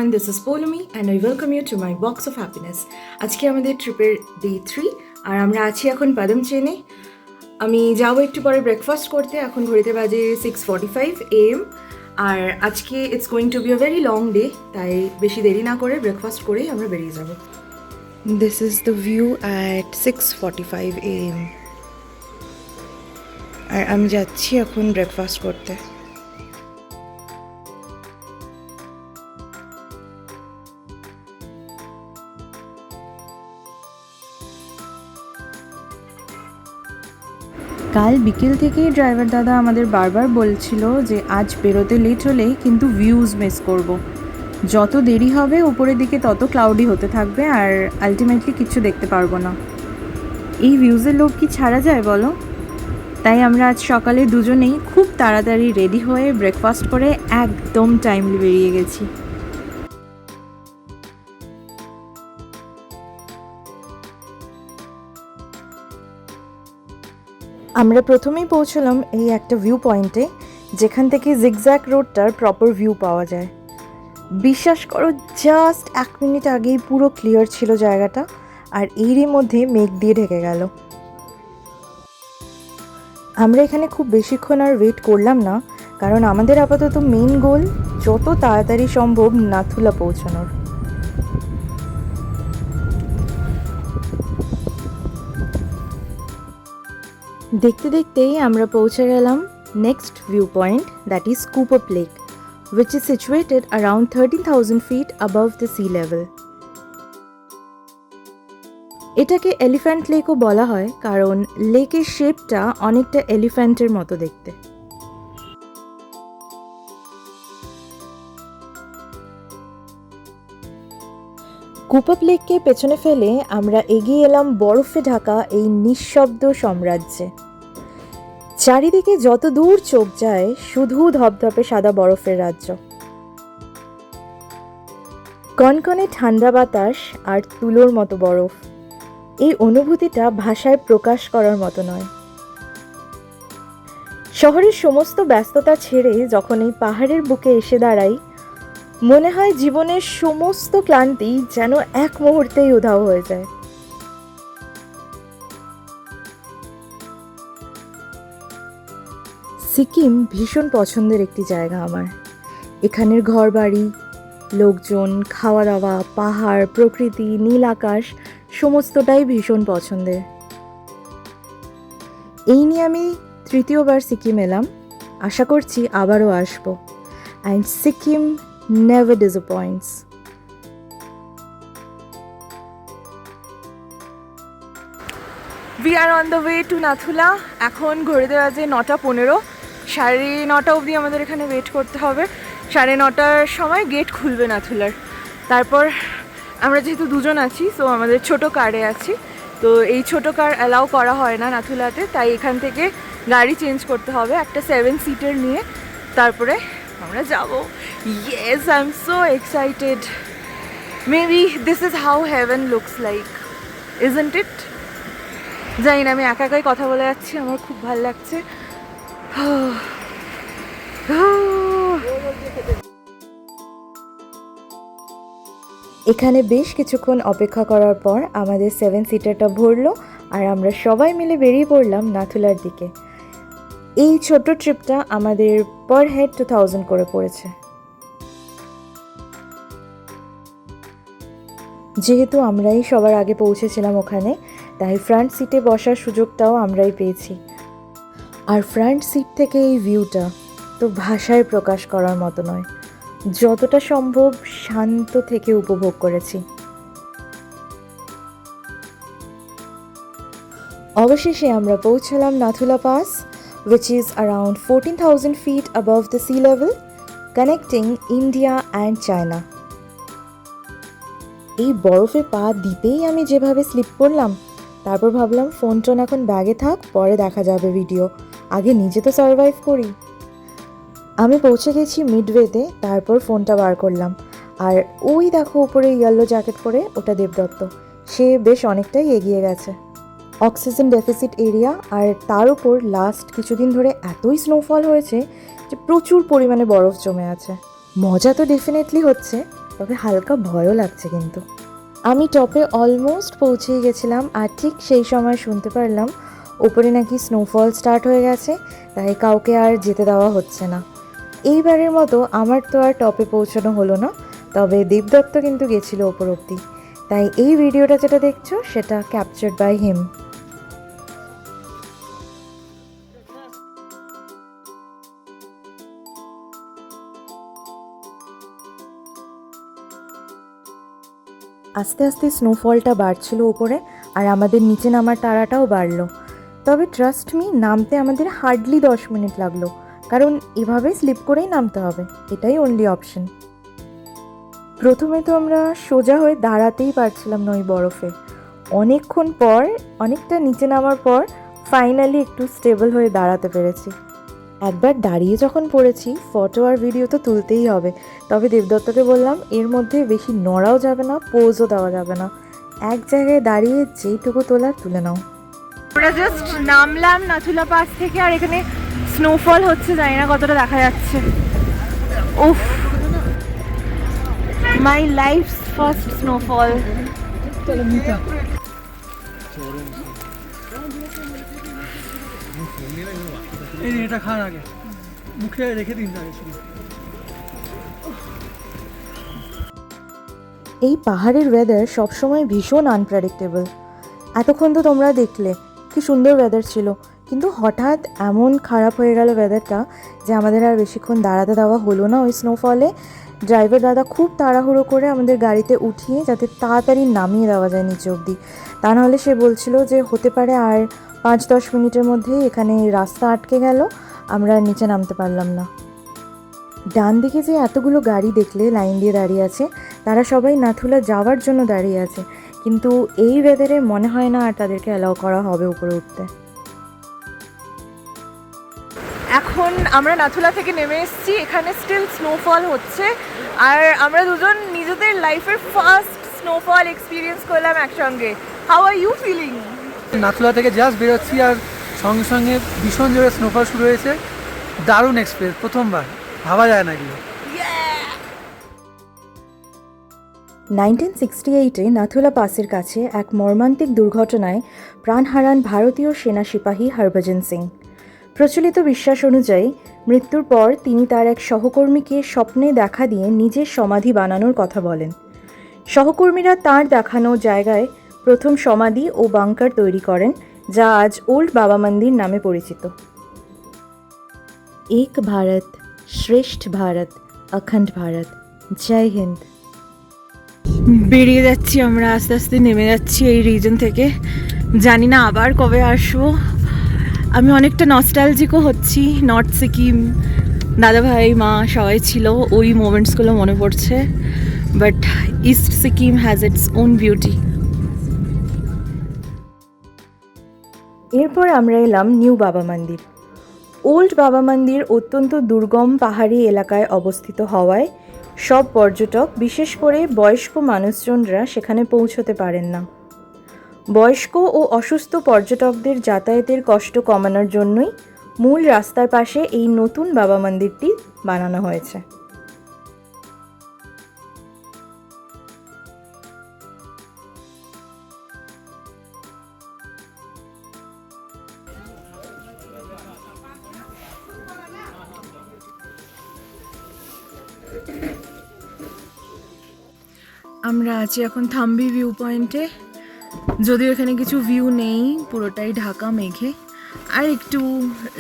everyone, this is Polumi and I welcome you to my box of happiness. আজকে আমাদের ট্রিপের day 3 আর আমরা আছি এখন পাদম চেনে। আমি যাবো একটু পরে ব্রেকফাস্ট করতে, এখন ঘড়িতে বাজে 6:45 AM আর আজকে it's going to be a very long day, তাই বেশি দেরি না করে ব্রেকফাস্ট করেই আমরা বেরিয়ে যাব। This is the view at 6:45 AM আর আমি যাচ্ছি এখন ব্রেকফাস্ট করতে। কাল বিকেল থেকেই ড্রাইভার দাদা আমাদের বারবার বলছিল যে আজ বেরোতে লেট হলে কিন্তু ভিউজ মিস করব। যত দেরি হবে উপরের দিকে তত ক্লাউডি হতে থাকবে আর আলটিমেটলি কিছু দেখতে পারবো না। এই ভিউজের লোভ কি ছাড়া যায় বলো? তাই আমরা আজ সকালে দুজনেই খুব তাড়াতাড়ি রেডি হয়ে ব্রেকফাস্ট করে একদম টাইমলি বেরিয়ে গেছি। আমরা প্রথমেই পৌঁছলাম এই একটা ভিউ পয়েন্টে, যেখান থেকে জিগজ্যাগ রোডটার প্রপার ভিউ পাওয়া যায়। বিশ্বাস করো, জাস্ট 1 মিনিট আগেই পুরো ক্লিয়ার ছিল জায়গাটা, আর এরই মধ্যে মেঘ দিয়ে ঢেকে গেল। আমরা এখানে খুব বেশিক্ষণ আর ওয়েট করলাম না, কারণ আমাদের আপাতত মেন গোল যত তাড়াতাড়ি সম্ভব নাথুলা পৌঁছানোর। দেখতে দেখতেই আমরা পৌঁছে গেলাম next view point, that is Kupup lake, which is situated around 13,000 feet above the sea level. এটাকে এলিফ্যান্ট লেকও বলা হয় কারণ লেকের শেপটা অনেকটা এলিফ্যান্টের মতো দেখতে। কুপাপ লেককে পেছনে ফেলে আমরা এগিয়ে এলাম বরফে ঢাকা এই নিঃশব্দ সাম্রাজ্যে। চারিদিকে যত দূর চোখ যায় শুধু ধপধপে সাদা বরফের রাজ্য। কনকনে ঠান্ডা বাতাস আর তুলোর মতো বরফ, এই অনুভূতিটা ভাষায় প্রকাশ করার মতো নয়। শহরের সমস্ত ব্যস্ততা ছেড়ে যখন এই পাহাড়ের বুকে এসে দাঁড়াই, মনে হয় জীবনের সমস্ত ক্লান্তি যেন এক মুহূর্তেই উধাও হয়ে যায়। সিকিম ভীষণ পছন্দের একটি জায়গা আমার। এখানের ঘরবাড়ি, লোকজন, খাওয়া দাওয়া, পাহাড়, প্রকৃতি, নীল আকাশ সমস্তটাই ভীষণ পছন্দের। এই নিয়ে আমি তৃতীয়বার সিকিম এলাম, আশা করছি আবারও আসবো। And Sikkim never disappoints. We are on the way to Nathula. এখন ঘড়িতে বাজে 9:15, 9:30 অবধি আমাদের এখানে ওয়েট করতে হবে। 9:30টার সময় গেট খুলবে নাথুলার। তারপর আমরা যেহেতু দুজন আছি, সো আমাদের ছোট কারে আছি, তো এই ছোট কার অ্যালাউ করা হয় না নাথুলাতে, তাই এখান থেকে গাড়ি চেঞ্জ করতে হবে একটা 7 সিটার নিয়ে, তারপরে আমরা যাব। Yes, I'm so excited. Maybe this is how heaven looks like, isn't it? জানি না, আমি একা একাই কথা বলে যাচ্ছি, আমার খুব ভালো লাগছে। এখানে বেশ কিছুক্ষণ অপেক্ষা করার পর আমাদের 7 সিটারটা ভরলো আর আমরা সবাই মিলে বেরিয়ে পড়লাম নাথুলার দিকে। এই ছোট্ট ট্রিপটা আমাদের পার হেড 2000 করে পড়েছে। যেহেতু আমরাই সবার আগে পৌঁছেছিলাম ওখানে, তাই ফ্রন্ট সিটে বসার সুযোগটাও আমরাই পেয়েছি। আর ফ্রন্ট সিট থেকে এই ভিউটা তো ভাষায় প্রকাশ করার মতো নয়, যতটা সম্ভব শান্ত থেকে উপভোগ করেছি। অবশেষে আমরা পৌঁছলাম Nathula pass, which is around 14,000 feet above the sea level, connecting India and China. এই বরফে পা দিতেই আমি যেভাবে স্লিপ করলাম, তারপর ভাবলাম ফোন টোন এখন ব্যাগে থাক, পরে দেখা যাবে ভিডিও, আগে নিজে তো সার্ভাইভ করি। আমি পৌঁছে গেছি মিডওয়েতে, তারপর ফোনটা বার করলাম, আর ওই দেখো উপরে ইয়েলো জ্যাকেট পরে, ওটা দেবদত্ত, সে বেশ অনেকটাই এগিয়ে গেছে। অক্সিজেন ডেফিসিট এরিয়া, আর তার উপর লাস্ট কিছুদিন ধরে এতই স্নোফল হয়েছে যে প্রচুর পরিমাণে বরফ জমে আছে। মজা তো ডেফিনেটলি হচ্ছে, তবে হালকা ভয়ও লাগছে কিন্তু। আমি টপে অলমোস্ট পৌঁছেই গেছিলাম, আর ঠিক সেই সময় শুনতে পারলাম ওপরে নাকি স্নোফল স্টার্ট হয়ে গেছে, তাই কাউকে আর যেতে দেওয়া হচ্ছে না। এইবারের মতো আমার তো আর টপে পৌঁছানো হলো না, তবে দেবদত্ত কিন্তু গেছিলো ওপর অবধি, তাই এই ভিডিওটা যেটা দেখছো সেটা ক্যাপচার্ড বাই হিম। আস্তে আস্তে স্নোফলটা বাড়ছিল উপরে, আর আমাদের নিচে নামার তাড়াটাও বাড়লো। তবে ট্রাস্ট মি, নামতে আমাদের হার্ডলি 10 মিনিট লাগলো, কারণ এভাবে স্লিপ করেই নামতে হবে, এটাই অনলি অপশন। প্রথমে তো আমরা সোজা হয়ে দাঁড়াতেই পারছিলাম না ওই বরফে। অনেকক্ষণ পর, অনেকটা নিচে নামার পর ফাইনালি একটু স্টেবল হয়ে দাঁড়াতে পেরেছি। একবার দাঁড়িয়ে যখন পড়েছি, ফটো আর ভিডিও তো তুলতেই হবে। তবে দেবদত্তকে বললাম এর মধ্যে বেশি নড়াও যাবে না, পোজও দেওয়া যাবে না, এক জায়গায় দাঁড়িয়ে যেইটুকু তোলার তুলে নাও। আমরা জাস্ট নামলাম নাথুলা পাস থেকে, আর এখানে স্নোফল হচ্ছে, জানি না কতটা দেখা যাচ্ছে। উফ, মাই লাইফ ফার্স্ট স্নোফল। এটা খাওয়ার আগে মুখে রেখে দিন আগে শুধু। এই পাহাড়ের ওয়েদার সবসময় ভীষণ আনপ্রেডিক্টেবল। এতক্ষণ তো তোমরা দেখলে কি সুন্দর ওয়েদার ছিল, কিন্তু হঠাৎ এমন খারাপ হয়ে গেল ওয়েদারটা যে আমাদের আর বেশিক্ষণ দাঁড়াতে দেওয়া হলো না ওই স্নোফলে। ড্রাইভার দাদা খুব তাড়াহুড়ো করে আমাদের গাড়িতে উঠিয়ে যাতে তাড়াতাড়ি নামিয়ে দেওয়া যায় নিচে অবধি, তা নাহলে সে বলছিল যে হতে পারে আর 5-10 মিনিটের মধ্যেই এখানে রাস্তা আটকে গেল, আমরা নিচে নামতে পারলাম না। ডান দিকে যে এতগুলো গাড়ি দেখলে লাইন দিয়ে দাঁড়িয়ে আছে, তারা সবাই নাথুলা যাওয়ার জন্য দাঁড়িয়ে আছে, কিন্তু এই ওয়েদারে মনে হয় না আর তাদেরকে অ্যালাউ করা হবে উপরে উঠতে। এখন আমরা নাথুলা থেকে নেমে এসেছি, এখানে স্টিল স্নোফল হচ্ছে, আর আমরা দুজন নিজেদের লাইফের ফার্স্ট স্নোফল এক্সপিরিয়েন্স করলাম একসঙ্গে। How are you feeling? Nathula থেকে জাস্ট বেরোচ্ছি, আর সঙ্গে সঙ্গে ভীষণ জোরে স্নোফল শুরু হয়েছে। দারুণ এক্সপিরিয়েন্স, প্রথমবার, ভাবা যায় না এগুলো। 1968-এ নাথুলা পাসের কাছে এক মর্মান্তিক দুর্ঘটনায় প্রাণ হারান ভারতীয় সেনা সিপাহী হরভজন সিং। প্রচলিত বিশ্বাস অনুযায়ী মৃত্যুর পর তিনি তার এক সহকর্মীকে স্বপ্নে দেখা দিয়ে নিজের সমাধি বানানোর কথা বলেন। সহকর্মীরা তাঁর দেখানো জায়গায় প্রথম সমাধি ও বাংকার তৈরি করেন, যা আজ ওল্ড বাবা মন্দির নামে পরিচিত। এক ভারত শ্রেষ্ঠ ভারত, অখণ্ড ভারত, জয় হিন্দ। বেরিয়ে যাচ্ছি আমরা, আস্তে আস্তে নেমে যাচ্ছি এই রিজন থেকে। জানি না আবার কবে আসবো। আমি অনেকটা নস্টালজিকও হচ্ছি। নর্থ সিকিম, দাদাভাই, মা সবাই ছিল, ওই মোমেন্টসগুলো মনে পড়ছে। But east Sikkim has its own beauty. এরপর আমরা এলাম নিউ বাবা মন্দির। ওল্ড বাবা মন্দির অত্যন্ত দুর্গম পাহাড়ি এলাকায় অবস্থিত হওয়ায় সব পর্যটক, বিশেষ করে বয়স্ক মানুষজনরা সেখানে পৌঁছতে পারেন না। বয়স্ক ও অসুস্থ পর্যটকদের যাতায়াতের কষ্ট কমানোর জন্যই মূল রাস্তার পাশে এই নতুন বাবা মন্দিরটি বানানো হয়েছে। আমরা আছি এখন থাম্বি ভিউ পয়েন্টে। যদিও এখানে কিছু ভিউ নেই, পুরোটাই ঢাকা মেঘে। আর একটু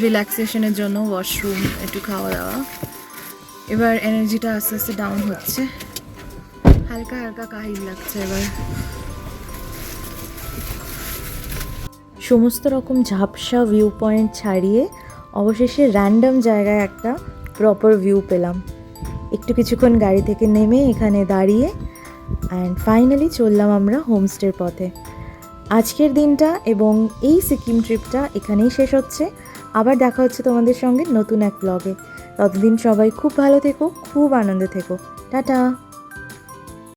রিল্যাক্সেশনের জন্য ওয়াশরুম, একটু খাওয়া দাওয়া। এবার এনার্জিটা আস্তে আস্তে ডাউন হচ্ছে, হালকা হালকা কাহিল লাগছে এবার। সমস্ত রকম ঝাপসা ভিউ পয়েন্ট ছাড়িয়ে অবশেষে র্যান্ডম জায়গায় একটা প্রপার ভিউ পেলাম। একটু কিছুক্ষণ গাড়ি থেকে নেমে এখানে দাঁড়িয়ে অ্যান্ড ফাইনালি চললাম আমরা হোমস্টের পথে। আজকের দিনটা এবং এই সিকিম ট্রিপটা এখানেই শেষ হচ্ছে। আবার দেখা হচ্ছে তোমাদের সঙ্গে নতুন এক ব্লগে। ততদিন সবাই খুব ভালো থেকো, খুব আনন্দে থেকো। টাটা।